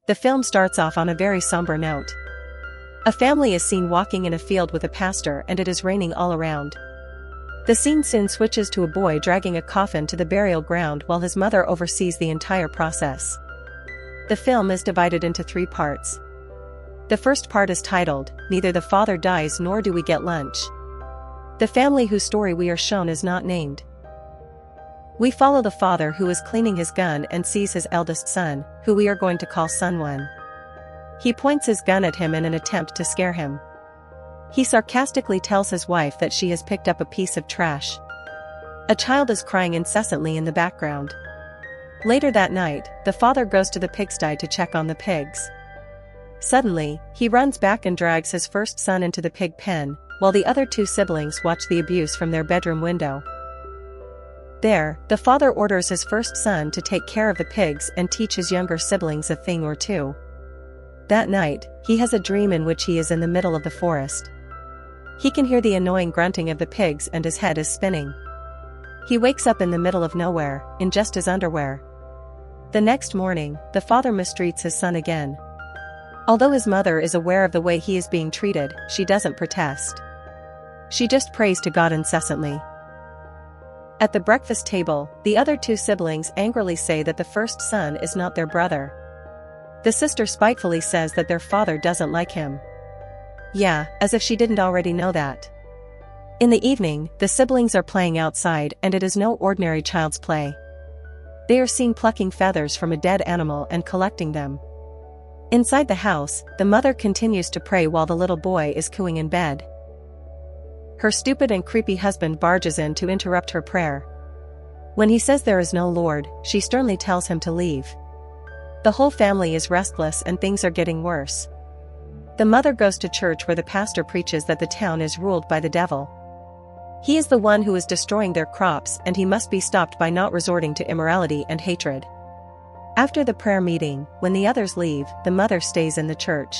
The film starts off on a very somber note. A family is seen walking in a field with a pastor and it is raining all around. The scene soon switches to a boy dragging a coffin to the burial ground while his mother oversees the entire process. The film is divided into 3 parts. The first part is titled, "Neither the Father Dies Nor Do We Get Lunch." The family whose story we are shown is not named. We follow the father who is cleaning his gun and sees his eldest son, who we are going to call Son 1. He points his gun at him in an attempt to scare him. He sarcastically tells his wife that she has picked up a piece of trash. A child is crying incessantly in the background. Later that night, the father goes to the pigsty to check on the pigs. Suddenly, he runs back and drags his first son into the pig pen, while the other 2 siblings watch the abuse from their bedroom window. There, the father orders his first son to take care of the pigs and teach his younger siblings a thing or 2. That night, he has a dream in which he is in the middle of the forest. He can hear the annoying grunting of the pigs and his head is spinning. He wakes up in the middle of nowhere, in just his underwear. The next morning, the father mistreats his son again. Although his mother is aware of the way he is being treated, she doesn't protest. She just prays to God incessantly. At the breakfast table, the other 2 siblings angrily say that the first son is not their brother. The sister spitefully says that their father doesn't like him. Yeah, as if she didn't already know that. In the evening, the siblings are playing outside and it is no ordinary child's play. They are seen plucking feathers from a dead animal and collecting them. Inside the house, the mother continues to pray while the little boy is cooing in bed. Her stupid and creepy husband barges in to interrupt her prayer. When he says there is no Lord, she sternly tells him to leave. The whole family is restless and things are getting worse. The mother goes to church where the pastor preaches that the town is ruled by the devil. He is the one who is destroying their crops and he must be stopped by not resorting to immorality and hatred. After the prayer meeting, when the others leave, the mother stays in the church.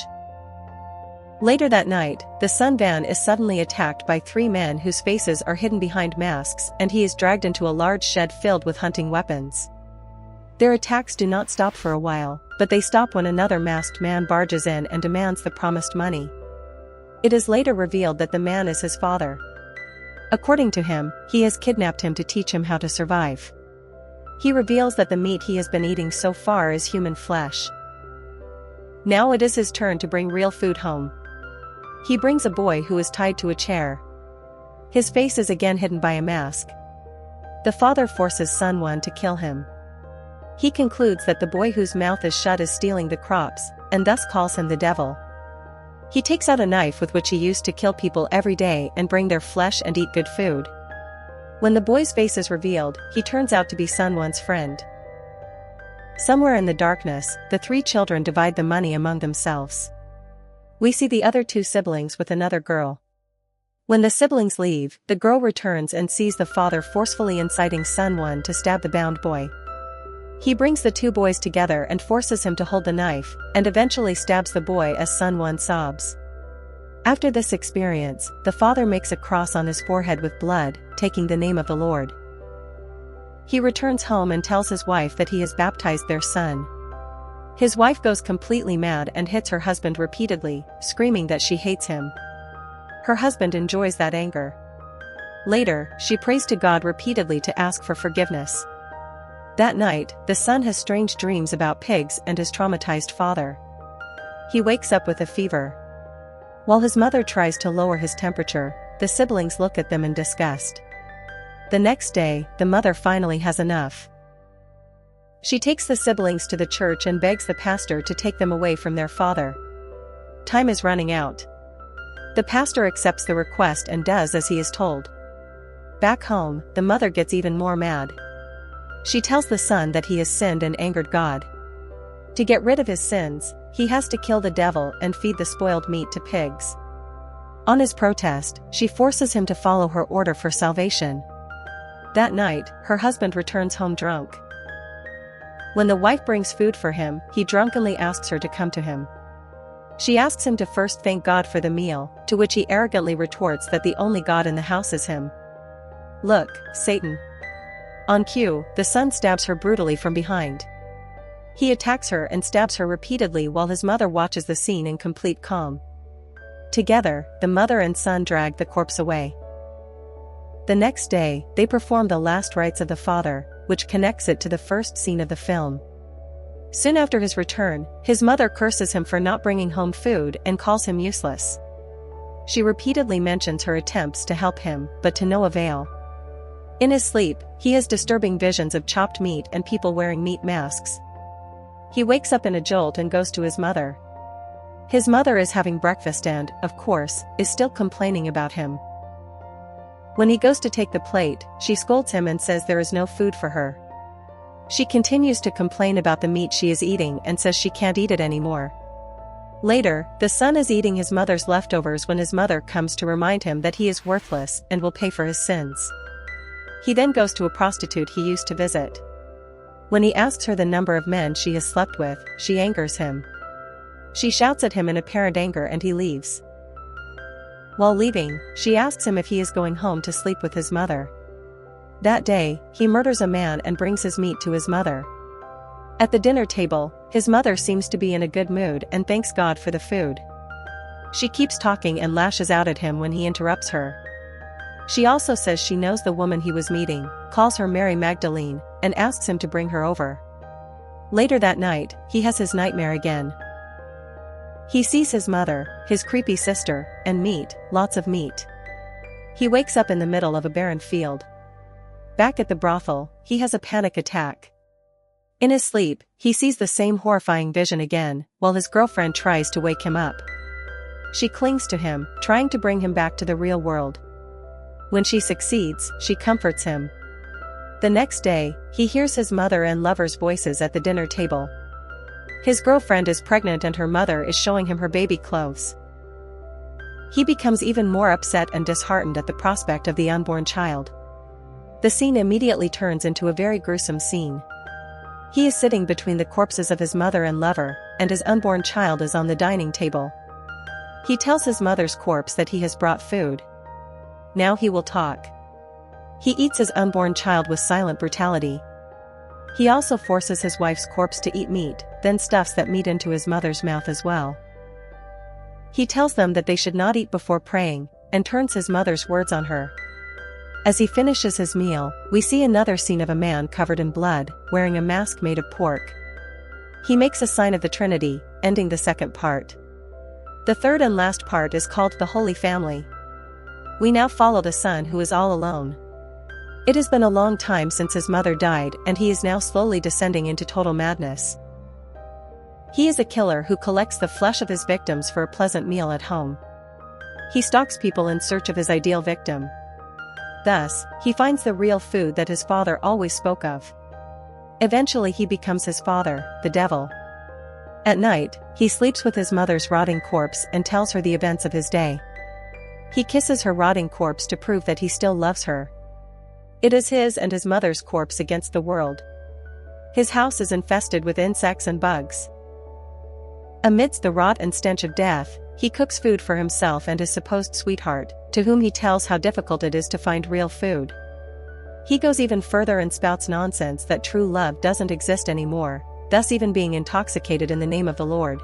Later that night, the son van is suddenly attacked by 3 men whose faces are hidden behind masks and he is dragged into a large shed filled with hunting weapons. Their attacks do not stop for a while, but they stop when another masked man barges in and demands the promised money. It is later revealed that the man is his father. According to him, he has kidnapped him to teach him how to survive. He reveals that the meat he has been eating so far is human flesh. Now it is his turn to bring real food home. He brings a boy who is tied to a chair. His face is again hidden by a mask. The father forces Son 1 to kill him. He concludes that the boy whose mouth is shut is stealing the crops, and thus calls him the devil. He takes out a knife with which he used to kill people every day and bring their flesh and eat good food. When the boy's face is revealed, he turns out to be Son 1's friend. Somewhere in the darkness, the 3 children divide the money among themselves. We see the other 2 siblings with another girl. When the siblings leave, the girl returns and sees the father forcefully inciting Son 1 to stab the bound boy. He brings the 2 boys together and forces him to hold the knife, and eventually stabs the boy as Son 1 sobs. After this experience, the father makes a cross on his forehead with blood, taking the name of the Lord. He returns home and tells his wife that he has baptized their son. His wife goes completely mad and hits her husband repeatedly, screaming that she hates him. Her husband enjoys that anger. Later, she prays to God repeatedly to ask for forgiveness. That night, the son has strange dreams about pigs and his traumatized father. He wakes up with a fever. While his mother tries to lower his temperature, the siblings look at them in disgust. The next day, the mother finally has enough. She takes the siblings to the church and begs the pastor to take them away from their father. Time is running out. The pastor accepts the request and does as he is told. Back home, the mother gets even more mad. She tells the son that he has sinned and angered God. To get rid of his sins, he has to kill the devil and feed the spoiled meat to pigs. On his protest, she forces him to follow her order for salvation. That night, her husband returns home drunk. When the wife brings food for him, he drunkenly asks her to come to him. She asks him to first thank God for the meal, to which he arrogantly retorts that the only God in the house is him. Look, Satan. On cue, the son stabs her brutally from behind. He attacks her and stabs her repeatedly while his mother watches the scene in complete calm. Together, the mother and son drag the corpse away. The next day, they perform the last rites of the father, which connects it to the first scene of the film. Soon after his return, his mother curses him for not bringing home food and calls him useless. She repeatedly mentions her attempts to help him, but to no avail. In his sleep, he has disturbing visions of chopped meat and people wearing meat masks. He wakes up in a jolt and goes to his mother. His mother is having breakfast and, of course, is still complaining about him. When he goes to take the plate, she scolds him and says there is no food for her. She continues to complain about the meat she is eating and says she can't eat it anymore. Later, the son is eating his mother's leftovers when his mother comes to remind him that he is worthless and will pay for his sins. He then goes to a prostitute he used to visit. When he asks her the number of men she has slept with, she angers him. She shouts at him in apparent anger and he leaves. While leaving, she asks him if he is going home to sleep with his mother. That day, he murders a man and brings his meat to his mother. At the dinner table, his mother seems to be in a good mood and thanks God for the food. She keeps talking and lashes out at him when he interrupts her. She also says she knows the woman he was meeting, calls her Mary Magdalene, and asks him to bring her over. Later that night, he has his nightmare again. He sees his mother, his creepy sister, and meat, lots of meat. He wakes up in the middle of a barren field. Back at the brothel, he has a panic attack. In his sleep, he sees the same horrifying vision again, while his girlfriend tries to wake him up. She clings to him, trying to bring him back to the real world. When she succeeds, she comforts him. The next day, he hears his mother and lover's voices at the dinner table. His girlfriend is pregnant and her mother is showing him her baby clothes. He becomes even more upset and disheartened at the prospect of the unborn child. The scene immediately turns into a very gruesome scene. He is sitting between the corpses of his mother and lover, and his unborn child is on the dining table. He tells his mother's corpse that he has brought food. Now he will talk. He eats his unborn child with silent brutality. He also forces his wife's corpse to eat meat, then stuffs that meat into his mother's mouth as well. He tells them that they should not eat before praying, and turns his mother's words on her. As he finishes his meal, we see another scene of a man covered in blood, wearing a mask made of pork. He makes a sign of the Trinity, ending the second part. The third and last part is called the Holy Family. We now follow the son who is all alone. It has been a long time since his mother died and he is now slowly descending into total madness. He is a killer who collects the flesh of his victims for a pleasant meal at home. He stalks people in search of his ideal victim. Thus, he finds the real food that his father always spoke of. Eventually he becomes his father, the devil. At night, he sleeps with his mother's rotting corpse and tells her the events of his day. He kisses her rotting corpse to prove that he still loves her. It is his and his mother's corpse against the world. His house is infested with insects and bugs. Amidst the rot and stench of death, he cooks food for himself and his supposed sweetheart, to whom he tells how difficult it is to find real food. He goes even further and spouts nonsense that true love doesn't exist anymore, thus even being intoxicated in the name of the Lord.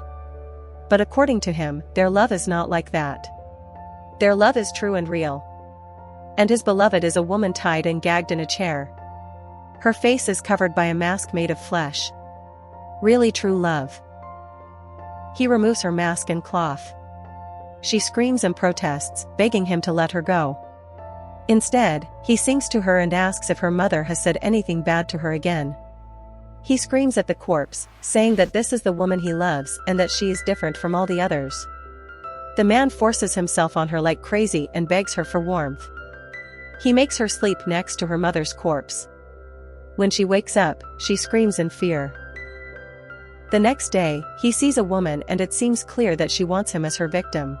But according to him, their love is not like that. Their love is true and real. And his beloved is a woman tied and gagged in a chair. Her face is covered by a mask made of flesh. Really true love. He removes her mask and cloth. She screams and protests, begging him to let her go. Instead, he sings to her and asks if her mother has said anything bad to her again. He screams at the corpse, saying that this is the woman he loves and that she is different from all the others. The man forces himself on her like crazy and begs her for warmth. He makes her sleep next to her mother's corpse. When she wakes up, she screams in fear. The next day, he sees a woman and it seems clear that she wants him as her victim.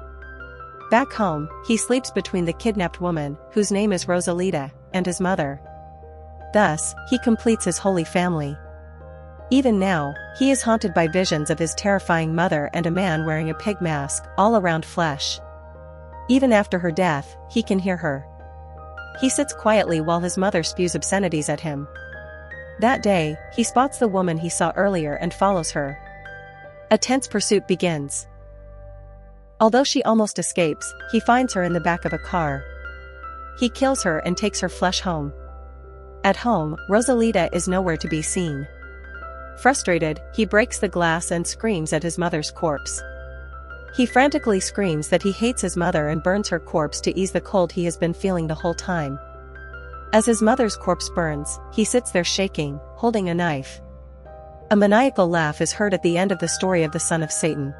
Back home, he sleeps between the kidnapped woman, whose name is Rosalita, and his mother. Thus, he completes his holy family. Even now, he is haunted by visions of his terrifying mother and a man wearing a pig mask, all around flesh. Even after her death, he can hear her. He sits quietly while his mother spews obscenities at him. That day, he spots the woman he saw earlier and follows her. A tense pursuit begins. Although she almost escapes, he finds her in the back of a car. He kills her and takes her flesh home. At home, Rosalita is nowhere to be seen. Frustrated, he breaks the glass and screams at his mother's corpse. He frantically screams that he hates his mother and burns her corpse to ease the cold he has been feeling the whole time. As his mother's corpse burns, he sits there shaking, holding a knife. A maniacal laugh is heard at the end of the story of the son of Satan.